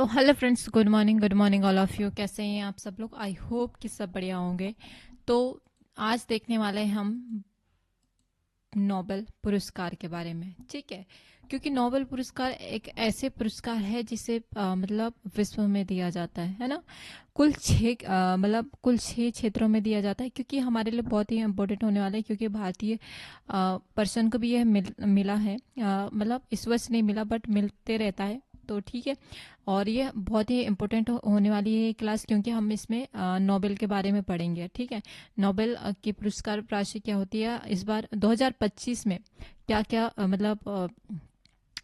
तो hello friends, good morning all of you. कैसे हैं आप सब लोग? आई होप कि सब बढ़िया होंगे। तो आज देखने वाले हैं हम नोबेल पुरस्कार के बारे में, ठीक है। क्योंकि नोबेल पुरस्कार एक ऐसे पुरस्कार है जिसे मतलब विश्व में दिया जाता है ना। कुल छः क्षेत्रों में दिया जाता है, क्योंकि हमारे लिए बहुत ही इम्पोर्टेंट होने वाला है, क्योंकि भारतीय पर्सन को भी यह मिला है। मतलब इस वर्ष नहीं मिला, बट मिलते रहता है, तो ठीक है। और ये बहुत ही इम्पोर्टेंट होने वाली है ये क्लास, क्योंकि हम इसमें नोबेल के बारे में पढ़ेंगे, ठीक है। नोबेल की पुरस्कार राशि क्या होती है, इस बार 2025 में क्या क्या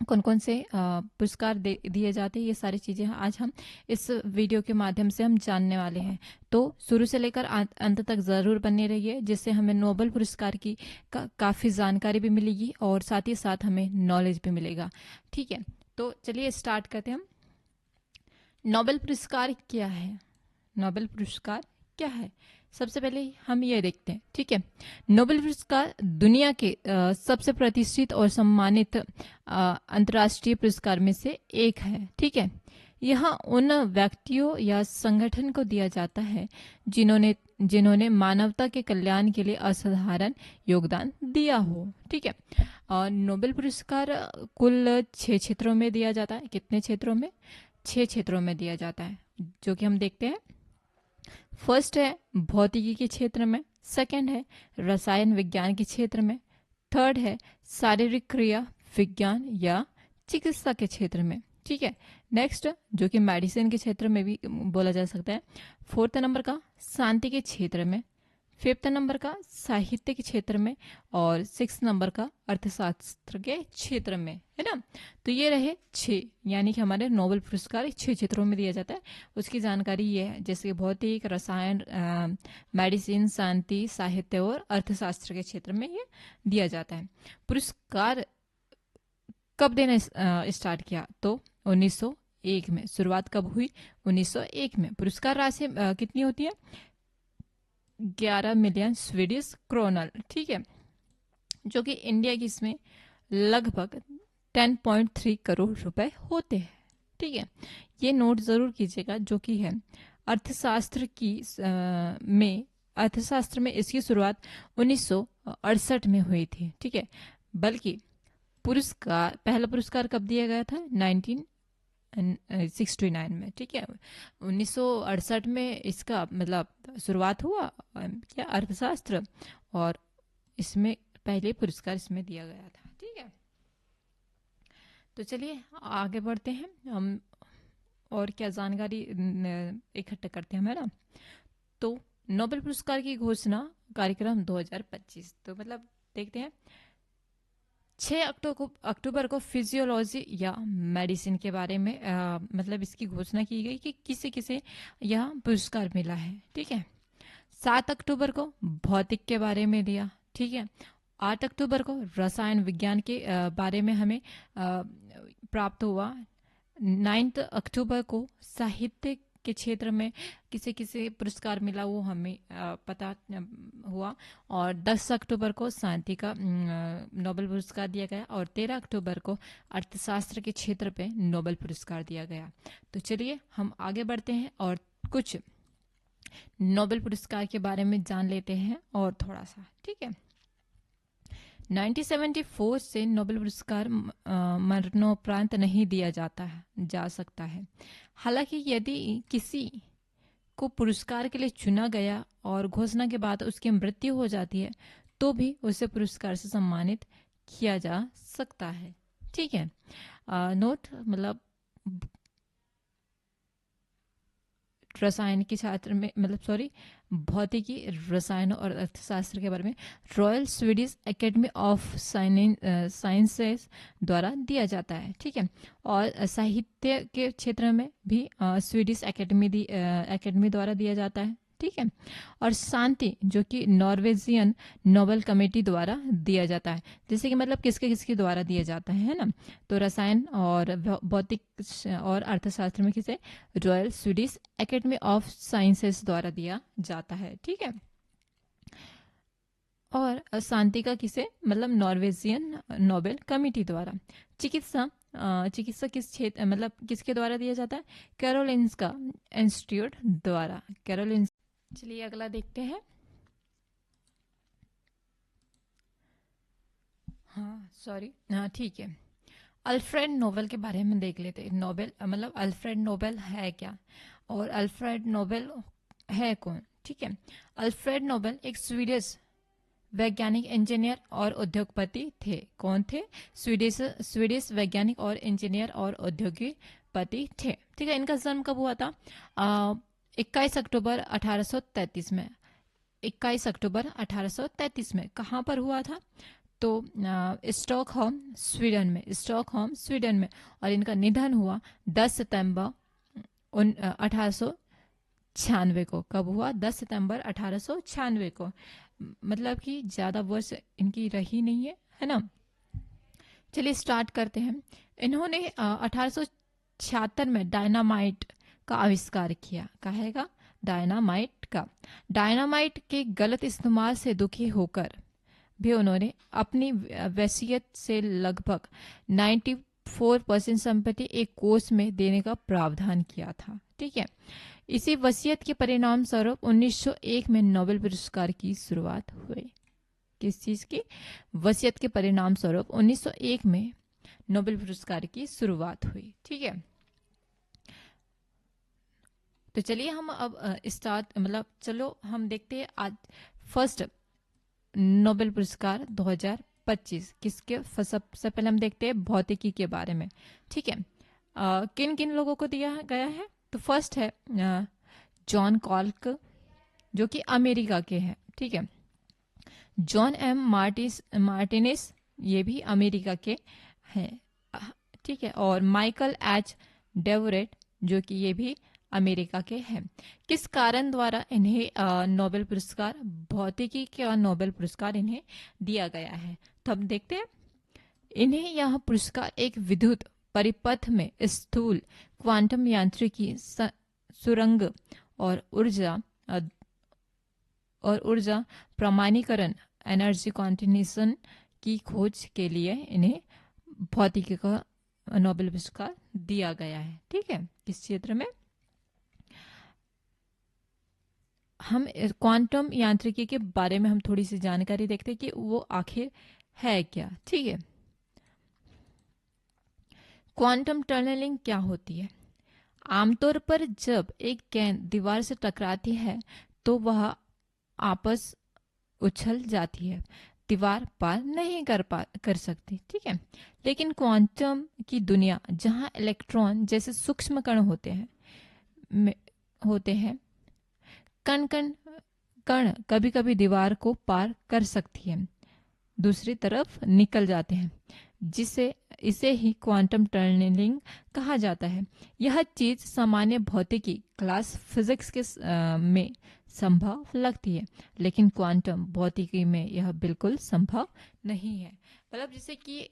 कौन कौन से पुरस्कार दिए जाते हैं, ये सारी चीज़ें आज हम इस वीडियो के माध्यम से हम जानने वाले हैं। तो शुरू से लेकर अंत तक ज़रूर बने रहिए, जिससे हमें नोबेल पुरस्कार की काफ़ी जानकारी भी मिलेगी और साथ ही साथ हमें नॉलेज भी मिलेगा, ठीक है। तो चलिए स्टार्ट करते हैं हम। नोबेल पुरस्कार क्या है? नोबेल पुरस्कार क्या है, सबसे पहले हम ये देखते हैं, ठीक है। नोबेल पुरस्कार दुनिया के सबसे प्रतिष्ठित और सम्मानित अंतर्राष्ट्रीय पुरस्कार में से एक है, ठीक है। यह उन व्यक्तियों या संगठन को दिया जाता है जिन्होंने जिन्होंने मानवता के कल्याण के लिए असाधारण योगदान दिया हो, ठीक है। और नोबेल पुरस्कार कुल 6 क्षेत्रों में दिया जाता है। कितने क्षेत्रों में? 6 क्षेत्रों में दिया जाता है, जो कि हम देखते हैं। फर्स्ट है भौतिकी के क्षेत्र में, सेकंड है रसायन विज्ञान के क्षेत्र में, थर्ड है शारीरिक क्रिया विज्ञान या चिकित्सा के क्षेत्र में, ठीक है। नेक्स्ट, जो कि मेडिसिन के क्षेत्र में भी बोला जा सकता है। फोर्थ नंबर का शांति के क्षेत्र में, फिफ्थ नंबर का साहित्य के क्षेत्र में, और सिक्स नंबर का अर्थशास्त्र के क्षेत्र में, है ना। तो ये रहे 6, यानी कि हमारे नोबेल पुरस्कार 6 क्षेत्रों में दिया जाता है। उसकी जानकारी ये है, जैसे भौतिक, रसायन, मेडिसिन, शांति, साहित्य और अर्थशास्त्र के क्षेत्र में ये दिया जाता है। पुरस्कार कब देना स्टार्ट किया? तो 1901 में शुरुआत कब हुई? 1901 में। पुरस्कार राशि कितनी होती है? 11 मिलियन स्वीडिश क्रोनल, ठीक है, जो कि इंडिया की इसमें लगभग 10.3 करोड़ रुपए होते हैं, ठीक है। ये नोट जरूर कीजिएगा, जो कि है अर्थशास्त्र में इसकी शुरुआत 1968 में हुई थी, ठीक है। बल्कि पहला पुरस्कार कब दिया गया था? 1969 में, ठीक है। 1968 में इसका मतलब शुरुआत हुआ क्या, अर्थशास्त्र, और इसमें पहले पुरस्कार इसमें दिया गया था, ठीक है। तो चलिए आगे बढ़ते हैं हम, और क्या जानकारी इकट्ठा करते हैं, है ना। तो नोबेल पुरस्कार की घोषणा कार्यक्रम 2025, तो मतलब देखते हैं। 6 अक्टूबर को फिजियोलॉजी या मेडिसिन के बारे में मतलब इसकी घोषणा की गई कि किसे किसे यह पुरस्कार मिला है, ठीक है। 7 अक्टूबर को भौतिक के बारे में दिया, ठीक है। 8 अक्टूबर को रसायन विज्ञान के बारे में हमें प्राप्त हुआ। 9 अक्टूबर को साहित्य के क्षेत्र में किसे किसे पुरस्कार मिला, वो हमें पता हुआ। और 10 अक्टूबर को शांति का नोबेल पुरस्कार दिया गया, और 13 अक्टूबर को अर्थशास्त्र के क्षेत्र पे नोबेल पुरस्कार दिया गया। तो चलिए हम आगे बढ़ते हैं और कुछ नोबेल पुरस्कार के बारे में जान लेते हैं और थोड़ा सा, ठीक है। 1974 से नोबेल पुरस्कार मरणोपरांत नहीं दिया जा सकता है। हालांकि यदि किसी को पुरस्कार के लिए चुना गया और घोषणा के बाद उसकी मृत्यु हो जाती है, तो भी उसे पुरस्कार से सम्मानित किया जा सकता है, ठीक है। नोट, मतलब रसायन के छात्र में, मतलब सॉरी, भौतिकी, रसायन और अर्थशास्त्र के बारे में royal Swedish academy of sciences द्वारा दिया जाता है, ठीक है। और साहित्य के क्षेत्र में भी स्वीडिश एकेडमी द्वारा दिया जाता है, ठीक है। और शांति, जो कि नॉर्वेजियन नोबेल कमेटी द्वारा दिया जाता है। जैसे कि मतलब किसके किसके द्वारा दिया जाता है ना। तो रसायन और भौतिक और अर्थशास्त्र में किसे? Royal Swedish academy of sciences द्वारा दिया जाता है, ठीक है। और शांति का किसे? मतलब नॉर्वेजियन नोबेल कमेटी द्वारा। चिकित्सा चिकित्सा किस क्षेत्र मतलब किसके द्वारा दिया जाता है? कैरोलिंस्का इंस्टीट्यूट द्वारा, कैरोलिंस। चलिए अगला देखते हैं। हाँ सॉरी, हाँ ठीक है। अल्फ्रेड नोबेल के बारे में देख लेते हैं। नोबेल मतलब अल्फ्रेड नोबेल है क्या, और अल्फ्रेड नोबेल है कौन? ठीक है, अल्फ्रेड नोबेल एक स्वीडिश वैज्ञानिक, इंजीनियर और उद्योगपति थे। कौन थे? स्वीडिश स्वीडिश वैज्ञानिक और इंजीनियर और उद्योगपति थे। ठीक है, इनका जन्म कब हुआ था? 21 अक्टूबर 1833 में। 21 अक्टूबर 1833 में कहाँ पर हुआ था? तो स्टॉकहोम स्वीडन में, स्टॉकहोम स्वीडन में। और इनका निधन हुआ 10 सितंबर 1896 को। कब हुआ? 10 सितंबर 1896 को। मतलब कि ज़्यादा वर्ष इनकी रही नहीं है ना। चलिए स्टार्ट करते हैं। इन्होंने 1876 में डायनामाइट का आविष्कार किया। कहेगा डायनामाइट का। डायनामाइट के गलत इस्तेमाल से दुखी होकर भी उन्होंने अपनी वसीयत से लगभग 94% संपत्ति एक कोष में देने का प्रावधान किया था। ठीक है, इसी वसीयत के परिणाम स्वरूप 1901 में नोबेल पुरस्कार की शुरुआत हुई। किस चीज की? वसीयत के परिणाम स्वरूप 1901 में नोबेल पुरस्कार की शुरुआत हुई। ठीक है, तो चलिए हम अब स्टार्ट मतलब चलो हम देखते हैं आज फर्स्ट नोबेल पुरस्कार 2025 किसके। सबसे पहले हम देखते हैं भौतिकी के बारे में। ठीक है, किन किन लोगों को दिया गया है? तो फर्स्ट है जॉन कॉल्क, जो कि अमेरिका के हैं। ठीक है, जॉन एम मार्टिनिस, ये भी अमेरिका के हैं। ठीक है, और माइकल एच डेवरेट, जो कि ये भी अमेरिका के हैं। किस कारण द्वारा इन्हें नोबेल पुरस्कार, भौतिकी का नोबेल पुरस्कार इन्हें दिया गया है? तो हम देखते हैं। इन्हें यह पुरस्कार एक विद्युत परिपथ में स्थूल क्वांटम यांत्रिकी, सुरंग और ऊर्जा प्रमाणीकरण, एनर्जी क्वांटिनेशन की खोज के लिए इन्हें भौतिकी का नोबेल पुरस्कार दिया गया है। ठीक है, किस क्षेत्र में? हम क्वांटम यांत्रिकी के बारे में हम थोड़ी सी जानकारी देखते हैं कि वो आखिर है क्या। ठीक है, क्वांटम टनलिंग क्या होती है? आमतौर पर जब एक गेंद दीवार से टकराती है तो वह आपस उछल जाती है, दीवार पार नहीं कर सकती। ठीक है, लेकिन क्वांटम की दुनिया, जहां इलेक्ट्रॉन जैसे सूक्ष्म कण होते हैं, कण कभी कभी दीवार को पार कर सकती है, दूसरी तरफ निकल जाते हैं, इसे ही क्वांटम टनलिंग कहा जाता है। यह चीज सामान्य भौतिकी क्लास फिजिक्स के में संभव लगती है, लेकिन क्वांटम भौतिकी में यह बिल्कुल संभव नहीं है। मतलब जैसे कि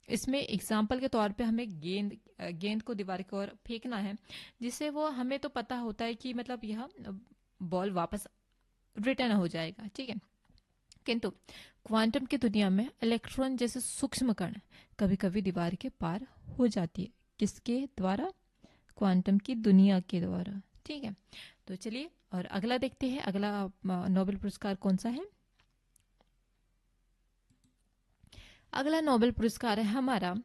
इसमें एग्जाम्पल के तौर पे हमें गेंद को दीवार की ओर फेंकना है, जिससे वो हमें तो पता होता है कि मतलब यह बॉल वापस रिटर्न हो जाएगा। ठीक है, किंतु क्वांटम की दुनिया में इलेक्ट्रॉन जैसे सूक्ष्म कण कभी कभी दीवार के पार हो जाती है। किसके द्वारा? क्वांटम की दुनिया के द्वारा। ठीक है, तो चलिए और अगला देखते हैं। अगला नोबेल पुरस्कार कौन सा है? अगला नोबेल पुरस्कार है हमारा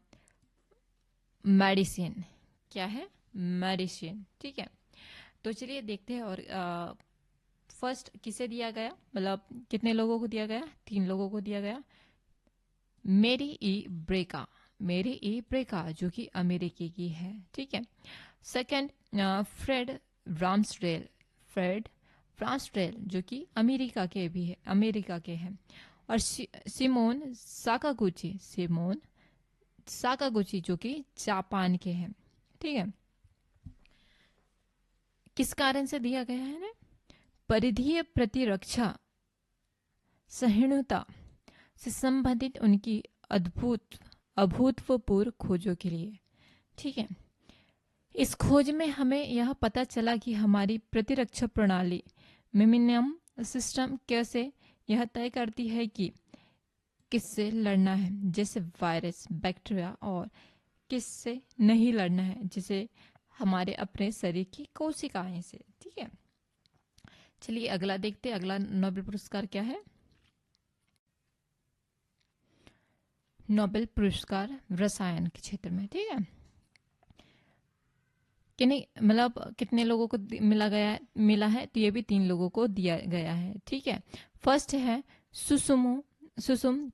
मेडिसिन। क्या है? मेडिसिन। ठीक है, तो चलिए देखते हैं। और फर्स्ट किसे दिया गया, मतलब कितने लोगों को दिया गया? 3 लोगों को दिया गया। मेरी ई ब्रेका, जो कि अमेरिकी की है। ठीक है, सेकंड फ्रेड ब्रांसडेल, जो कि अमेरिका के हैं। और सिमोन साकागुची, जो कि जापान के हैं। ठीक है, किस कारण से दिया गया है? परिधीय प्रतिरक्षा सहिष्णुता से संबंधित उनकी अभूतपूर्व खोजों के लिए। ठीक है, इस खोज में हमें यह पता चला कि हमारी प्रतिरक्षा प्रणाली इम्यून सिस्टम कैसे यह तय करती है कि किससे लड़ना है, जैसे वायरस, बैक्टीरिया और किससे नहीं लड़ना है, जिसे हमारे अपने शरीर की कोशिकाएं से। ठीक है, चलिए अगला देखते हैं, अगला नोबेल पुरस्कार क्या है। नोबेल पुरस्कार रसायन के क्षेत्र में। ठीक है, कि नहीं, मतलब कितने लोगों को मिला है, तो ये भी 3 लोगों को दिया गया है। ठीक है, फर्स्ट है सुसुम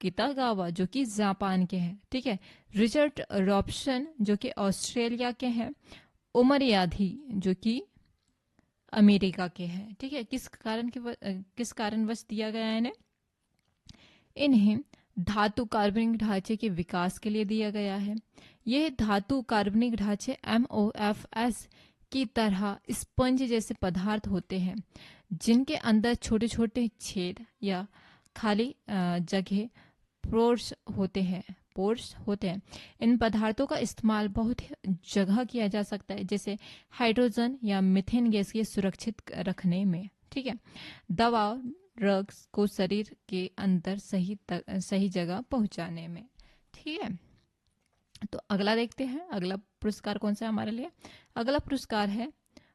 कितागावा जो कि जापान के हैं। ठीक है, रिचर्ड रॉबसन जो कि ऑस्ट्रेलिया के हैं, उमर यादी जो कि अमेरिका के हैं। ठीक है, किस कारणवश दिया गया है इन्हें धातु कार्बनिक ढांचे के विकास के लिए दिया गया है। यह धातु कार्बनिक ढांचे MOFs की तरह स्पंज जैसे पदार्थ होते हैं, जिनके अंदर छोटे छोटे छेद या खाली जगह पोर्स होते हैं। इन पदार्थों का इस्तेमाल बहुत जगह किया जा सकता है, जैसे हाइड्रोजन या मीथेन गैस के सुरक्षित रखने में। ठीक है, दवा ड्रग्स को शरीर के अंदर सही जगह पहुंचाने में। ठीक है, तो अगला देखते हैं, अगला पुरस्कार कौन सा है हमारे लिए। अगला पुरस्कार है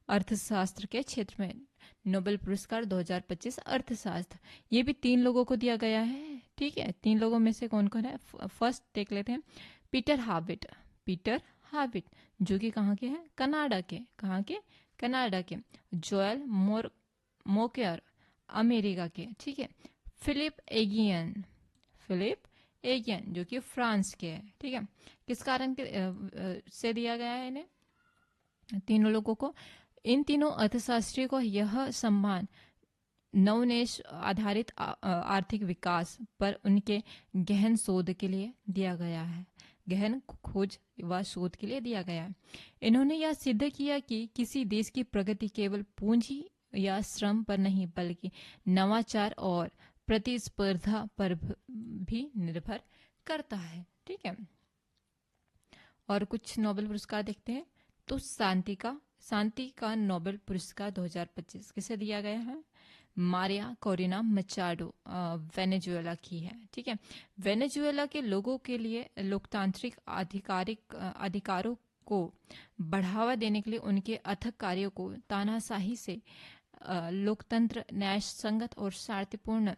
अर्थशास्त्र के क्षेत्र में, नोबेल पुरस्कार 2025 अर्थशास्त्र। ये भी 3 लोगों को दिया गया है। ठीक है, 3 लोगों में से कौन कौन है, फर्स्ट देख लेते हैं। पीटर हाविट जो कि कहाँ के हैं, कनाडा के। जोएल मोकेयर अमेरिका के। ठीक है, फिलिप एगियन जो कि फ्रांस के हैं। ठीक है, किस कारण से दिया गया है इन्हें, तीनों लोगों को। इन तीनों अर्थशास्त्रियों को यह सम्मान नवोन्मेष आधारित आर्थिक विकास पर उनके गहन शोध के लिए दिया गया है, गहन खोज व शोध के लिए दिया गया है। इन्होंने यह सिद्ध किया कि किसी देश की प्रगति केवल पूंजी या श्रम पर नहीं, बल्कि नवाचार और प्रतिस्पर्धा पर भी निर्भर करता है। ठीक है, और कुछ नोबेल पुरस्कार देखते हैं। तो शांति का नोबेल पुरस्कार 2025 किसे दिया गया है, मारिया कोरिना मचाडो वेनेजुएला की है। ठीक है, वेनेजुएला के लोगों के लिए लोकतांत्रिक अधिकारों को बढ़ावा देने के लिए उनके अथक कार्यों को तानाशाही से लोकतंत्र, न्याय संगत और शांतिपूर्ण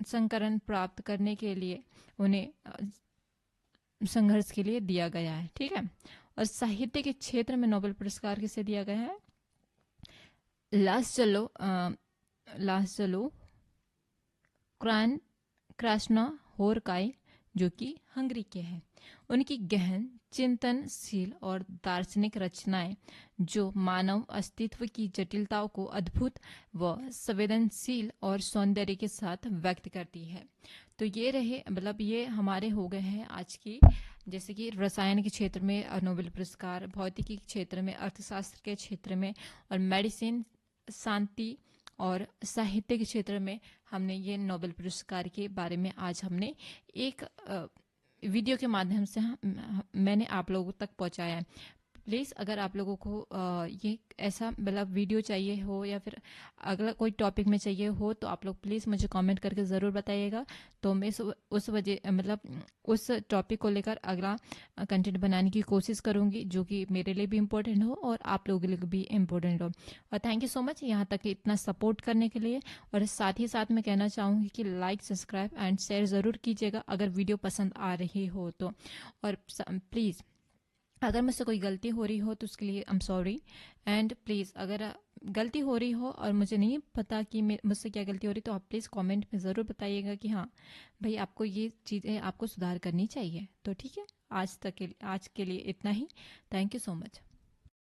संकरण प्राप्त करने के लिए उन्हें संघर्ष के लिए दिया गया है। ठीक है, और साहित्य के क्षेत्र में नोबेल पुरस्कार किसे दिया गया है, लास्लो क्रास्ना होरकाई जो कि हंगरी के हैं। उनकी गहन चिंतनशील और दार्शनिक रचनाएं जो मानव अस्तित्व की जटिलताओं को अद्भुत व संवेदनशील और सौंदर्य के साथ व्यक्त करती है। तो ये रहे, मतलब ये हमारे हो गए हैं आज की, जैसे कि रसायन के क्षेत्र में नोबेल पुरस्कार, भौतिकी के क्षेत्र में, अर्थशास्त्र के क्षेत्र में, और मेडिसिन, शांति और साहित्य के क्षेत्र में हमने ये नोबेल पुरस्कार के बारे में आज हमने एक वीडियो के माध्यम से मैंने आप लोगों तक पहुंचाया है। प्लीज़ अगर आप लोगों को ये ऐसा मतलब वीडियो चाहिए हो या फिर अगला कोई टॉपिक में चाहिए हो, तो आप लोग प्लीज़ मुझे कमेंट करके ज़रूर बताइएगा। तो मैं उस टॉपिक को लेकर अगला कंटेंट बनाने की कोशिश करूँगी, जो कि मेरे लिए भी इम्पोर्टेंट हो और आप लोगों के लिए भी इम्पोर्टेंट हो। और थैंक यू सो मच यहाँ तक इतना सपोर्ट करने के लिए। और साथ ही साथ मैं कहना चाहूँगी कि लाइक, सब्सक्राइब एंड शेयर ज़रूर कीजिएगा अगर वीडियो पसंद आ रही हो तो। और प्लीज़ अगर मुझसे कोई गलती हो रही हो तो उसके लिए I am sorry. And please अगर गलती हो रही हो और मुझे नहीं पता कि मुझसे क्या गलती हो रही, तो आप प्लीज़ कमेंट में ज़रूर बताइएगा कि हाँ भाई आपको ये चीज़ें आपको सुधार करनी चाहिए। तो ठीक है, आज के लिए इतना ही। Thank you so much.